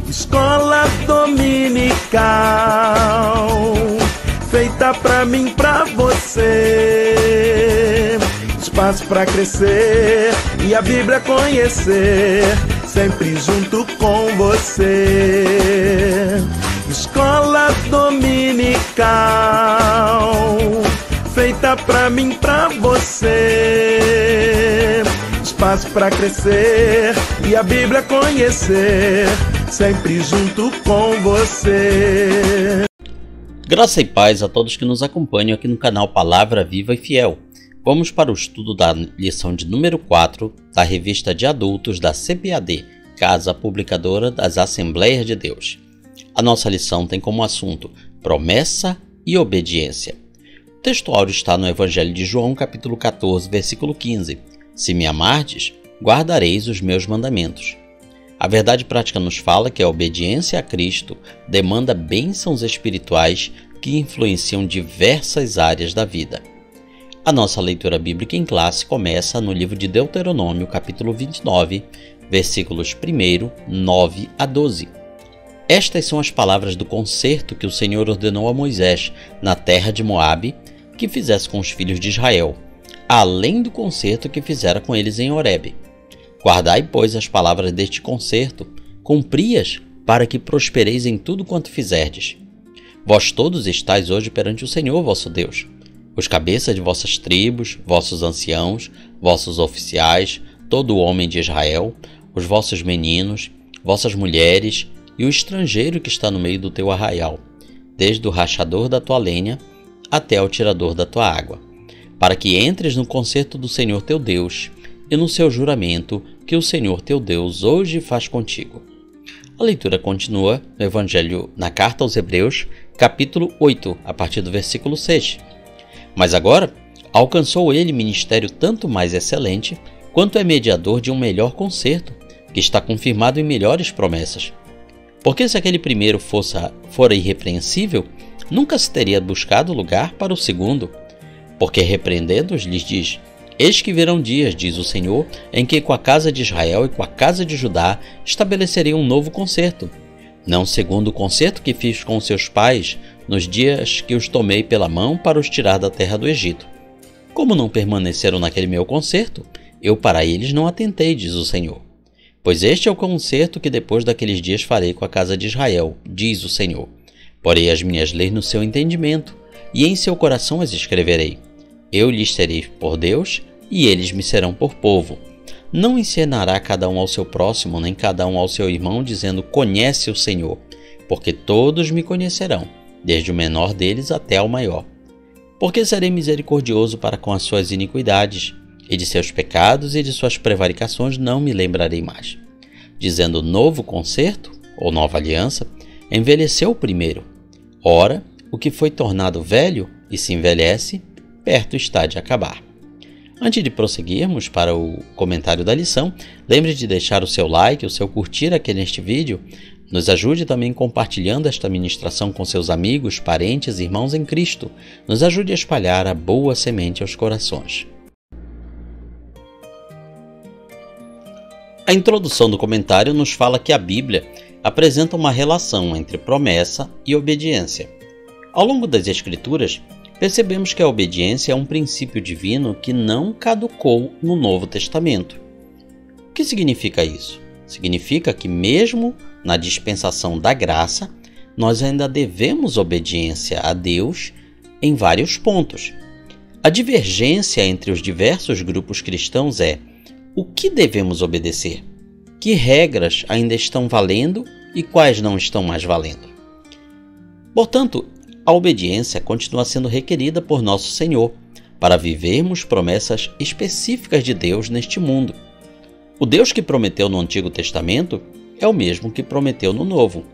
Escola dominical, feita pra mim, pra você. Espaço pra crescer e a Bíblia conhecer, sempre junto com você. Escola dominical, feita pra mim, pra você. Espaço pra crescer e a Bíblia conhecer, sempre junto com você. Graça e paz a todos que nos acompanham aqui no canal Palavra Viva e Fiel. Vamos para o estudo da lição de número 4 da revista de adultos da CPAD, Casa Publicadora das Assembleias de Deus. A nossa lição tem como assunto promessa e obediência. O texto áureo está no Evangelho de João, capítulo 14, versículo 15. Se me amardes, guardareis os meus mandamentos. A verdade prática nos fala que a obediência a Cristo demanda bênçãos espirituais que influenciam diversas áreas da vida. A nossa leitura bíblica em classe começa no livro de Deuteronômio, capítulo 29, versículos 1, 9 a 12. Estas são as palavras do concerto que o Senhor ordenou a Moisés na terra de Moabe que fizesse com os filhos de Israel, além do concerto que fizera com eles em Horebe. Guardai, pois, as palavras deste concerto, cumpri-as para que prospereis em tudo quanto fizerdes. Vós todos estáis hoje perante o Senhor vosso Deus, os cabeças de vossas tribos, vossos anciãos, vossos oficiais, todo o homem de Israel, os vossos meninos, vossas mulheres e o estrangeiro que está no meio do teu arraial, desde o rachador da tua lenha até o tirador da tua água, para que entres no concerto do Senhor teu Deus e no seu juramento que o Senhor teu Deus hoje faz contigo. A leitura continua no Evangelho na Carta aos Hebreus, capítulo 8, a partir do versículo 6. Mas agora alcançou ele ministério tanto mais excelente, quanto é mediador de um melhor concerto, que está confirmado em melhores promessas. Porque se aquele primeiro fora irrepreensível, nunca se teria buscado lugar para o segundo. Porque repreendendo-os lhes diz: eis que virão dias, diz o Senhor, em que com a casa de Israel e com a casa de Judá estabelecerei um novo concerto, não segundo o concerto que fiz com seus pais nos dias que os tomei pela mão para os tirar da terra do Egito. Como não permaneceram naquele meu concerto, eu para eles não atentei, diz o Senhor. Pois este é o concerto que depois daqueles dias farei com a casa de Israel, diz o Senhor. Porei as minhas leis no seu entendimento, e em seu coração as escreverei. Eu lhes serei por Deus, e eles me serão por povo. Não ensinará cada um ao seu próximo, nem cada um ao seu irmão, dizendo: conhece o Senhor, porque todos me conhecerão, desde o menor deles até ao maior. Porque serei misericordioso para com as suas iniquidades, e de seus pecados e de suas prevaricações não me lembrarei mais. Dizendo novo concerto, ou nova aliança, envelheceu o primeiro. Ora, o que foi tornado velho e se envelhece, perto está de acabar. Antes de prosseguirmos para o comentário da lição, lembre de deixar o seu like, o seu curtir aqui neste vídeo. Nos ajude também compartilhando esta ministração com seus amigos, parentes e irmãos em Cristo. Nos ajude a espalhar a boa semente aos corações. A introdução do comentário nos fala que a Bíblia apresenta uma relação entre promessa e obediência. Ao longo das Escrituras, percebemos que a obediência é um princípio divino que não caducou no Novo Testamento. O que significa isso? Significa que mesmo na dispensação da graça, nós ainda devemos obediência a Deus em vários pontos. A divergência entre os diversos grupos cristãos é: o que devemos obedecer? Que regras ainda estão valendo e quais não estão mais valendo? Portanto, a obediência continua sendo requerida por nosso Senhor para vivermos promessas específicas de Deus neste mundo. O Deus que prometeu no Antigo Testamento é o mesmo que prometeu no Novo,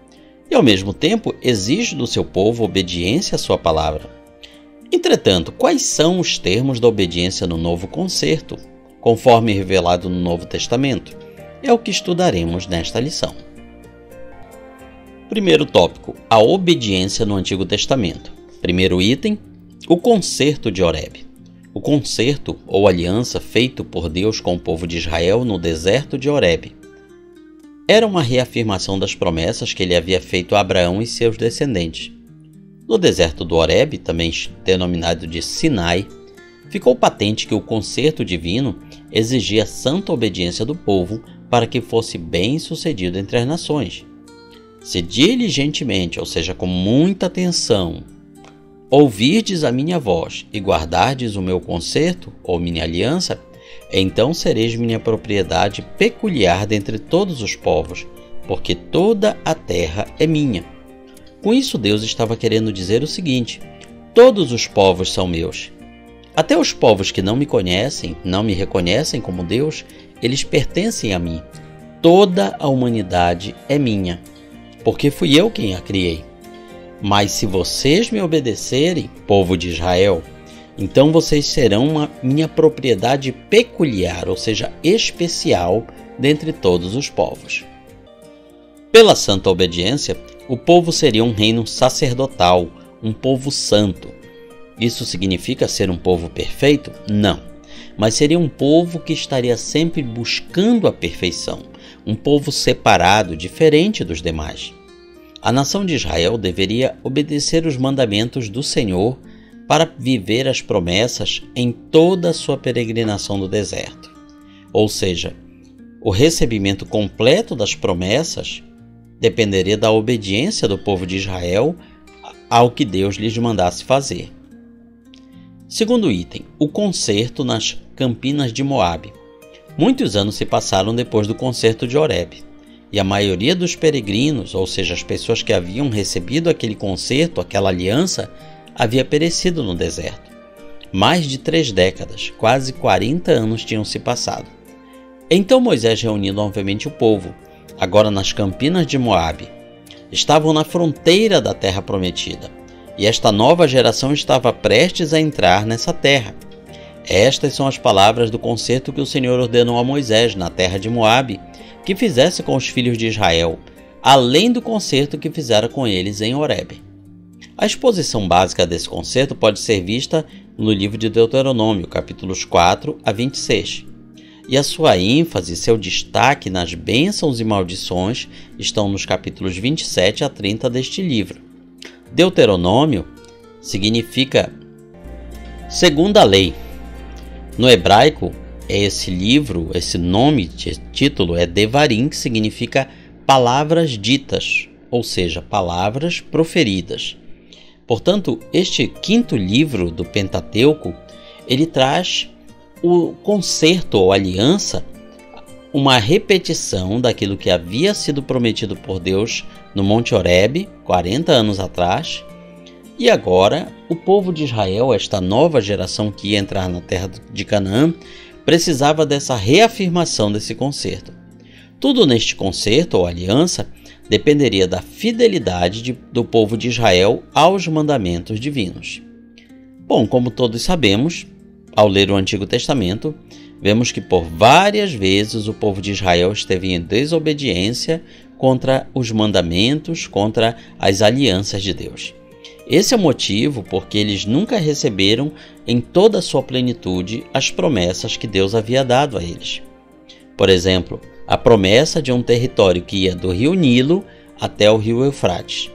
e ao mesmo tempo exige do seu povo obediência à sua palavra. Entretanto, quais são os termos da obediência no Novo Concerto, conforme revelado no Novo Testamento? É o que estudaremos nesta lição. Primeiro tópico: a obediência no Antigo Testamento. Primeiro item: o concerto de Horebe. O concerto ou aliança feito por Deus com o povo de Israel no deserto de Horebe. era uma reafirmação das promessas que ele havia feito a Abraão e seus descendentes. No deserto do Horebe, também denominado de Sinai, ficou patente que o concerto divino exigia santa obediência do povo para que fosse bem-sucedido entre as nações. Se diligentemente, ou seja, com muita atenção, ouvirdes a minha voz e guardardes o meu concerto, ou minha aliança, então sereis minha propriedade peculiar dentre todos os povos, porque toda a terra é minha. Com isso, Deus estava querendo dizer o seguinte: todos os povos são meus. Até os povos que não me conhecem, não me reconhecem como Deus, eles pertencem a mim. Toda a humanidade é minha, porque fui eu quem a criei. Mas se vocês me obedecerem, povo de Israel, então vocês serão minha propriedade peculiar, ou seja, especial, dentre todos os povos. Pela santa obediência, o povo seria um reino sacerdotal, um povo santo. Isso significa ser um povo perfeito? Não. Mas seria um povo que estaria sempre buscando a perfeição, um povo separado, diferente dos demais. A nação de Israel deveria obedecer os mandamentos do Senhor para viver as promessas em toda a sua peregrinação do deserto. Ou seja, o recebimento completo das promessas dependeria da obediência do povo de Israel ao que Deus lhes mandasse fazer. Segundo item, o concerto nas campinas de Moabe. Muitos anos se passaram depois do concerto de Horebe, e a maioria dos peregrinos, ou seja, as pessoas que haviam recebido aquele concerto, aquela aliança, havia perecido no deserto. Mais de 3 décadas, quase 40 anos tinham se passado. Então Moisés reuniu novamente o povo, agora nas campinas de Moabe. Estavam na fronteira da terra prometida, e esta nova geração estava prestes a entrar nessa terra. Estas são as palavras do concerto que o Senhor ordenou a Moisés na terra de Moabe, que fizesse com os filhos de Israel, além do concerto que fizera com eles em Horebe. A exposição básica desse concerto pode ser vista no livro de Deuteronômio, capítulos 4 a 26. E a sua ênfase, seu destaque nas bênçãos e maldições estão nos capítulos 27 a 30 deste livro. Deuteronômio significa segunda lei. No hebraico, esse livro, esse nome, título é Devarim, que significa palavras ditas, ou seja, palavras proferidas. Portanto, este quinto livro do Pentateuco, ele traz o concerto ou aliança, uma repetição daquilo que havia sido prometido por Deus no Monte Horebe, 40 anos atrás, e agora o povo de Israel, esta nova geração que ia entrar na terra de Canaã, precisava dessa reafirmação desse concerto. Tudo neste concerto ou aliança dependeria da fidelidade do povo de Israel aos mandamentos divinos. Bom, como todos sabemos, ao ler o Antigo Testamento, vemos que por várias vezes o povo de Israel esteve em desobediência contra os mandamentos, contra as alianças de Deus. Esse é o motivo porque eles nunca receberam em toda a sua plenitude as promessas que Deus havia dado a eles. Por exemplo, a promessa de um território que ia do rio Nilo até o rio Eufrates.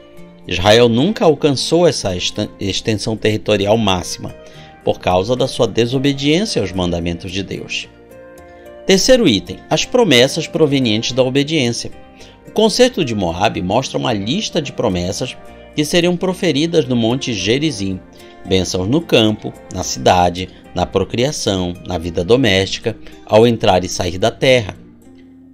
Israel nunca alcançou essa extensão territorial máxima, por causa da sua desobediência aos mandamentos de Deus. Terceiro item, as promessas provenientes da obediência. O concerto de Moabe mostra uma lista de promessas que seriam proferidas no Monte Gerizim, bênçãos no campo, na cidade, na procriação, na vida doméstica, ao entrar e sair da terra.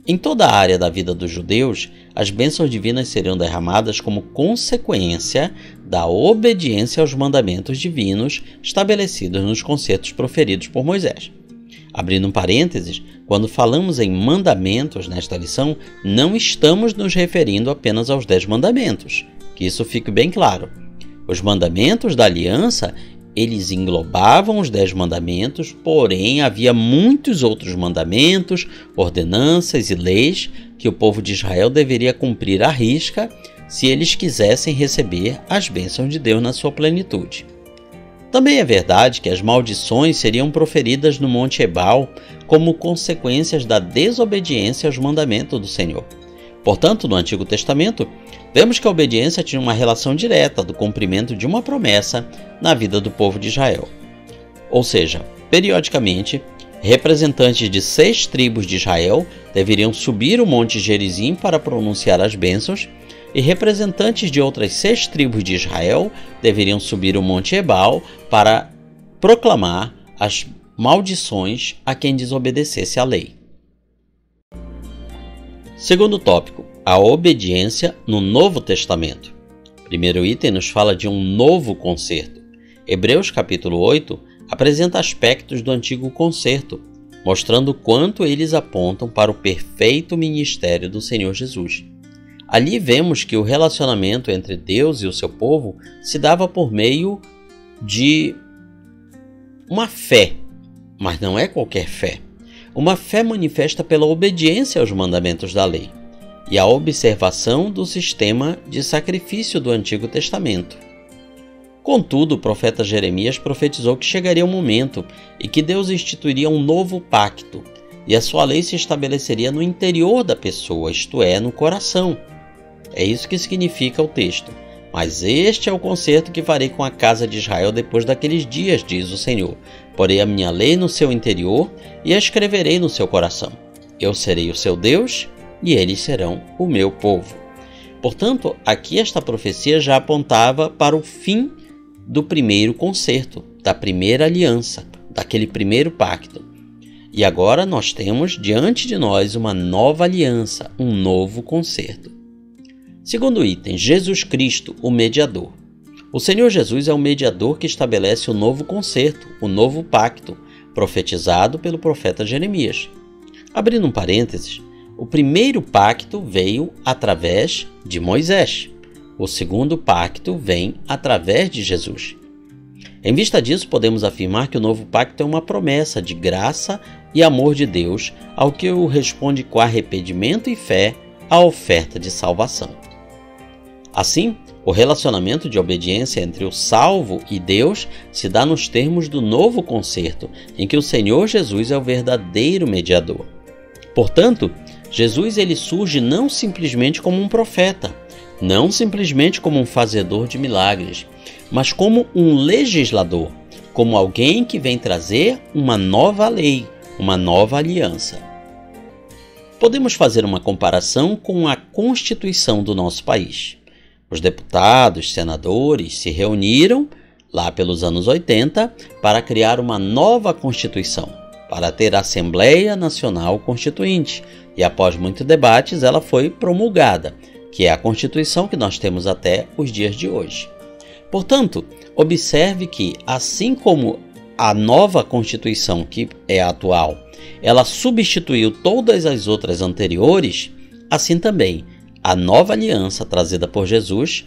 Em toda a área da vida dos judeus, as bênçãos divinas seriam derramadas como consequência da obediência aos mandamentos divinos estabelecidos nos concertos proferidos por Moisés. Abrindo um parênteses, quando falamos em mandamentos nesta lição, não estamos nos referindo apenas aos 10 mandamentos, que isso fique bem claro. Os mandamentos da aliança, eles englobavam os 10 mandamentos, porém havia muitos outros mandamentos, ordenanças e leis que o povo de Israel deveria cumprir à risca se eles quisessem receber as bênçãos de Deus na sua plenitude. Também é verdade que as maldições seriam proferidas no Monte Ebal como consequências da desobediência aos mandamentos do Senhor. Portanto, no Antigo Testamento, vemos que a obediência tinha uma relação direta do cumprimento de uma promessa na vida do povo de Israel. Ou seja, periodicamente, representantes de 6 tribos de Israel deveriam subir o Monte Gerizim para pronunciar as bênçãos, e representantes de outras 6 tribos de Israel deveriam subir o Monte Ebal para proclamar as maldições a quem desobedecesse à lei. Segundo tópico, a obediência no Novo Testamento. Primeiro item nos fala de um novo concerto. Hebreus capítulo 8 apresenta aspectos do antigo concerto, mostrando quanto eles apontam para o perfeito ministério do Senhor Jesus. Ali vemos que o relacionamento entre Deus e o seu povo se dava por meio de uma fé, mas não é qualquer fé. Uma fé manifesta pela obediência aos mandamentos da lei e a observação do sistema de sacrifício do Antigo Testamento. Contudo, o profeta Jeremias profetizou que chegaria um momento em que Deus instituiria um novo pacto e a sua lei se estabeleceria no interior da pessoa, isto é, no coração. É isso que significa o texto. Mas este é o concerto que farei com a casa de Israel depois daqueles dias, diz o Senhor. Porei a minha lei no seu interior e a escreverei no seu coração. Eu serei o seu Deus e eles serão o meu povo. Portanto, aqui esta profecia já apontava para o fim do primeiro concerto, da primeira aliança, daquele primeiro pacto. E agora nós temos diante de nós uma nova aliança, um novo concerto. Segundo item, Jesus Cristo, o mediador. O Senhor Jesus é o mediador que estabelece o novo concerto, o novo pacto, profetizado pelo profeta Jeremias. Abrindo um parênteses, o primeiro pacto veio através de Moisés. O segundo pacto vem através de Jesus. Em vista disso, podemos afirmar que o novo pacto é uma promessa de graça e amor de Deus, ao que o responde com arrependimento e fé à oferta de salvação. Assim, o relacionamento de obediência entre o salvo e Deus se dá nos termos do novo concerto, em que o Senhor Jesus é o verdadeiro mediador. Portanto, Jesus ele surge não simplesmente como um profeta, não simplesmente como um fazedor de milagres, mas como um legislador, como alguém que vem trazer uma nova lei, uma nova aliança. Podemos fazer uma comparação com a Constituição do nosso país. Os deputados, senadores se reuniram lá pelos anos 80 para criar uma nova Constituição, para ter a Assembleia Nacional Constituinte, e após muitos debates ela foi promulgada, que é a Constituição que nós temos até os dias de hoje. Portanto, observe que, assim como a nova Constituição, que é a atual, ela substituiu todas as outras anteriores, assim também a nova aliança trazida por Jesus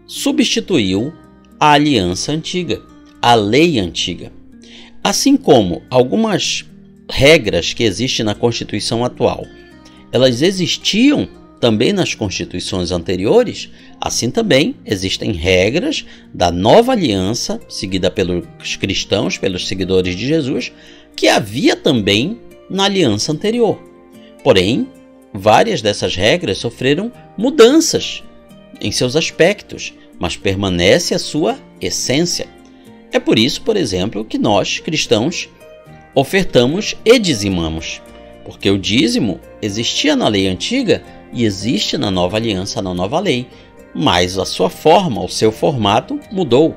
substituiu a aliança antiga, a lei antiga. Assim como algumas regras que existem na Constituição atual, elas existiam também nas constituições anteriores, assim também existem regras da nova aliança, seguida pelos cristãos, pelos seguidores de Jesus, que havia também na aliança anterior. Porém, várias dessas regras sofreram mudanças em seus aspectos, mas permanece a sua essência. É por isso, por exemplo, que nós, cristãos, ofertamos e dizimamos, porque o dízimo existia na lei antiga e existe na nova aliança, na nova lei, mas a sua forma, o seu formato mudou.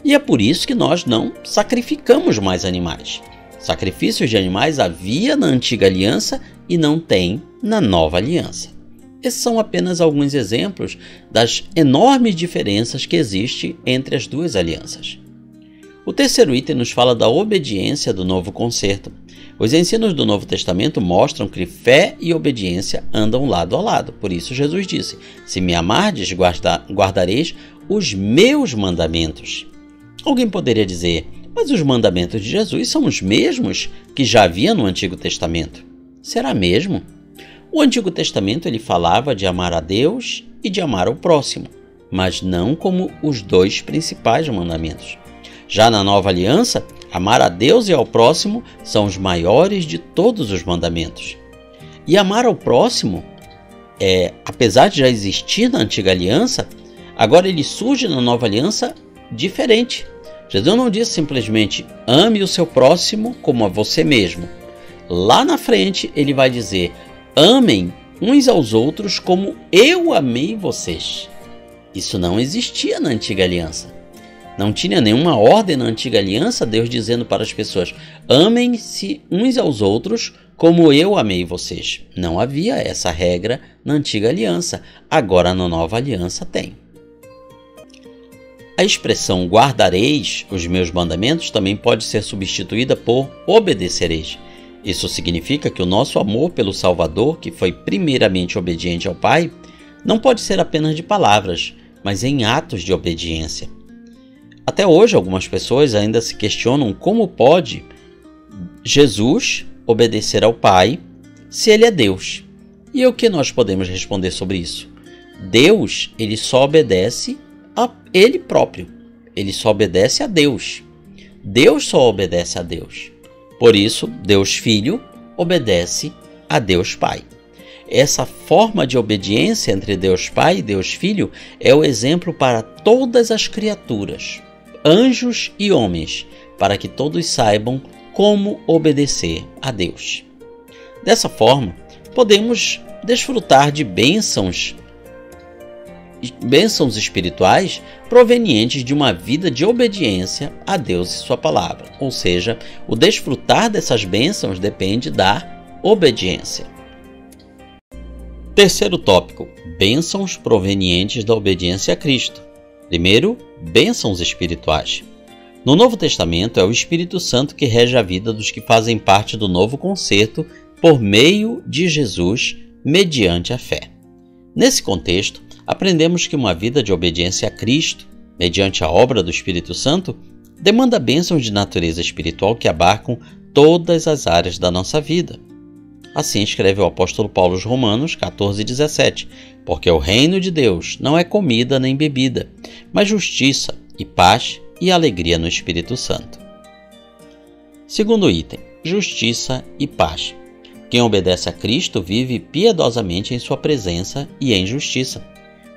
E é por isso que nós não sacrificamos mais animais. Sacrifícios de animais havia na antiga aliança e não tem na nova aliança. Esses são apenas alguns exemplos das enormes diferenças que existem entre as duas alianças. O terceiro item nos fala da obediência do novo concerto. Os ensinos do Novo Testamento mostram que fé e obediência andam lado a lado. Por isso Jesus disse: se me amardes, guardareis os meus mandamentos. Alguém poderia dizer: mas os mandamentos de Jesus são os mesmos que já havia no Antigo Testamento. Será mesmo? O Antigo Testamento ele falava de amar a Deus e de amar ao próximo, mas não como os dois principais mandamentos. Já na Nova Aliança, amar a Deus e ao próximo são os maiores de todos os mandamentos. E amar ao próximo apesar de já existir na antiga aliança, agora ele surge na nova aliança diferente. Jesus não diz simplesmente ame o seu próximo como a você mesmo. Lá na frente ele vai dizer amem uns aos outros como eu amei vocês. Isso não existia na antiga aliança. Não tinha nenhuma ordem na antiga aliança, Deus dizendo para as pessoas amem-se uns aos outros como eu amei vocês. Não havia essa regra na antiga aliança. Agora na nova aliança tem. A expressão guardareis os meus mandamentos também pode ser substituída por obedecereis. Isso significa que o nosso amor pelo Salvador, que foi primeiramente obediente ao Pai, não pode ser apenas de palavras, mas em atos de obediência. Até hoje, algumas pessoas ainda se questionam como pode Jesus obedecer ao Pai se ele é Deus. E o que nós podemos responder sobre isso? Deus, ele só obedece a ele próprio. Ele só obedece a Deus. Deus só obedece a Deus. Por isso, Deus Filho obedece a Deus Pai. Essa forma de obediência entre Deus Pai e Deus Filho é o exemplo para todas as criaturas, anjos e homens, para que todos saibam como obedecer a Deus. Dessa forma, podemos desfrutar de bênçãos espirituais provenientes de uma vida de obediência a Deus e sua palavra. Ou seja, o desfrutar dessas bênçãos depende da obediência. Terceiro tópico: bênçãos provenientes da obediência a Cristo. Primeiro, bênçãos espirituais. No Novo Testamento, é o Espírito Santo que rege a vida dos que fazem parte do novo concerto por meio de Jesus, mediante a fé. Nesse contexto, aprendemos que uma vida de obediência a Cristo, mediante a obra do Espírito Santo, demanda bênçãos de natureza espiritual que abarcam todas as áreas da nossa vida. Assim escreve o apóstolo Paulo aos Romanos 14:17, porque o reino de Deus não é comida nem bebida, mas justiça e paz e alegria no Espírito Santo. Segundo item, justiça e paz. Quem obedece a Cristo vive piedosamente em sua presença e em justiça.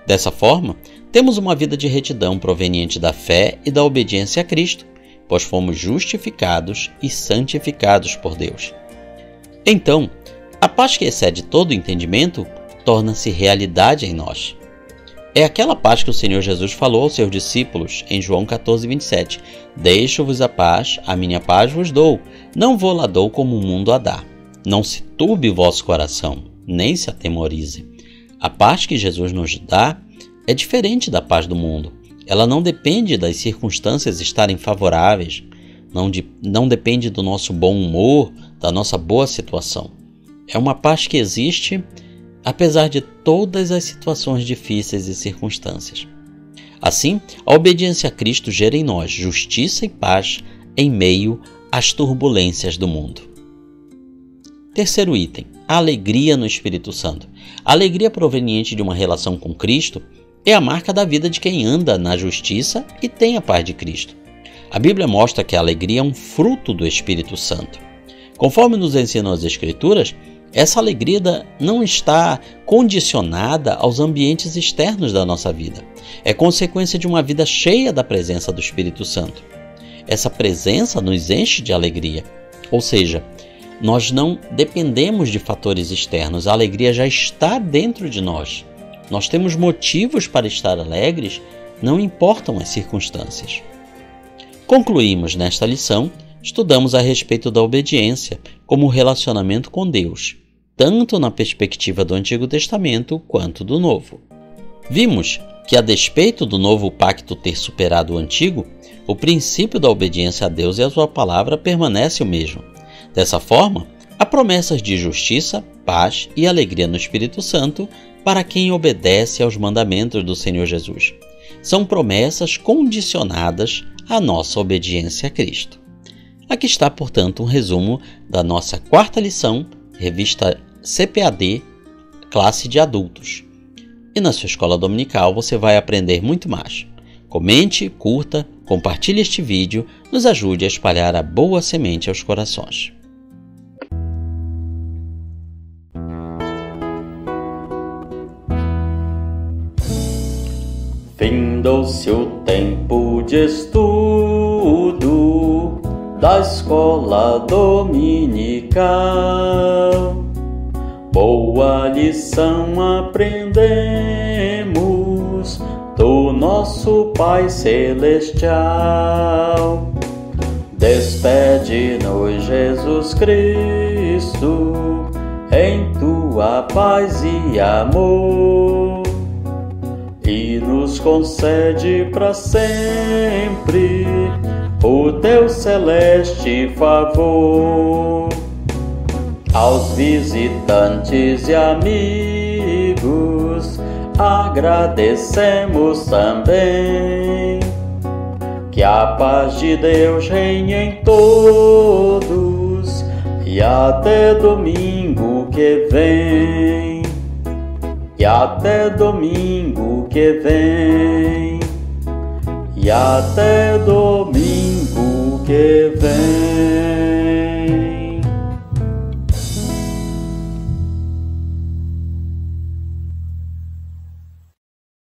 Dessa forma, temos uma vida de retidão proveniente da fé e da obediência a Cristo, pois fomos justificados e santificados por Deus. Então, a paz que excede todo entendimento torna-se realidade em nós. É aquela paz que o Senhor Jesus falou aos seus discípulos em João 14:27. Deixo-vos a paz, a minha paz vos dou, não vou lá dou como o mundo a dá. Não se turbe o vosso coração, nem se atemorize. A paz que Jesus nos dá é diferente da paz do mundo. Ela não depende das circunstâncias estarem favoráveis, não depende do nosso bom humor, da nossa boa situação. É uma paz que existe apesar de todas as situações difíceis e circunstâncias. Assim, a obediência a Cristo gera em nós justiça e paz em meio às turbulências do mundo. Terceiro item, a alegria no Espírito Santo. A alegria proveniente de uma relação com Cristo é a marca da vida de quem anda na justiça e tem a paz de Cristo. A Bíblia mostra que a alegria é um fruto do Espírito Santo. Conforme nos ensinam as Escrituras, essa alegria não está condicionada aos ambientes externos da nossa vida. É consequência de uma vida cheia da presença do Espírito Santo. Essa presença nos enche de alegria, ou seja, nós não dependemos de fatores externos, a alegria já está dentro de nós. Nós temos motivos para estar alegres, não importam as circunstâncias. Concluímos nesta lição, estudamos a respeito da obediência como relacionamento com Deus, tanto na perspectiva do Antigo Testamento quanto do Novo. Vimos que, a despeito do novo pacto ter superado o antigo, o princípio da obediência a Deus e a sua palavra permanece o mesmo. Dessa forma, há promessas de justiça, paz e alegria no Espírito Santo para quem obedece aos mandamentos do Senhor Jesus. São promessas condicionadas à nossa obediência a Cristo. Aqui está, portanto, um resumo da nossa quarta lição, revista CPAD, classe de adultos. E na sua escola dominical você vai aprender muito mais. Comente, curta, compartilhe este vídeo, nos ajude a espalhar a boa semente aos corações. Findou-se o tempo de estudo da escola dominical. Boa lição aprendemos do nosso Pai Celestial. Despede-nos, Jesus Cristo, em tua paz e amor, e nos concede para sempre o teu celeste favor. Aos visitantes e amigos agradecemos também. Que a paz de Deus reine em todos e até domingo que vem. E até domingo que vem. E até domingo que vem.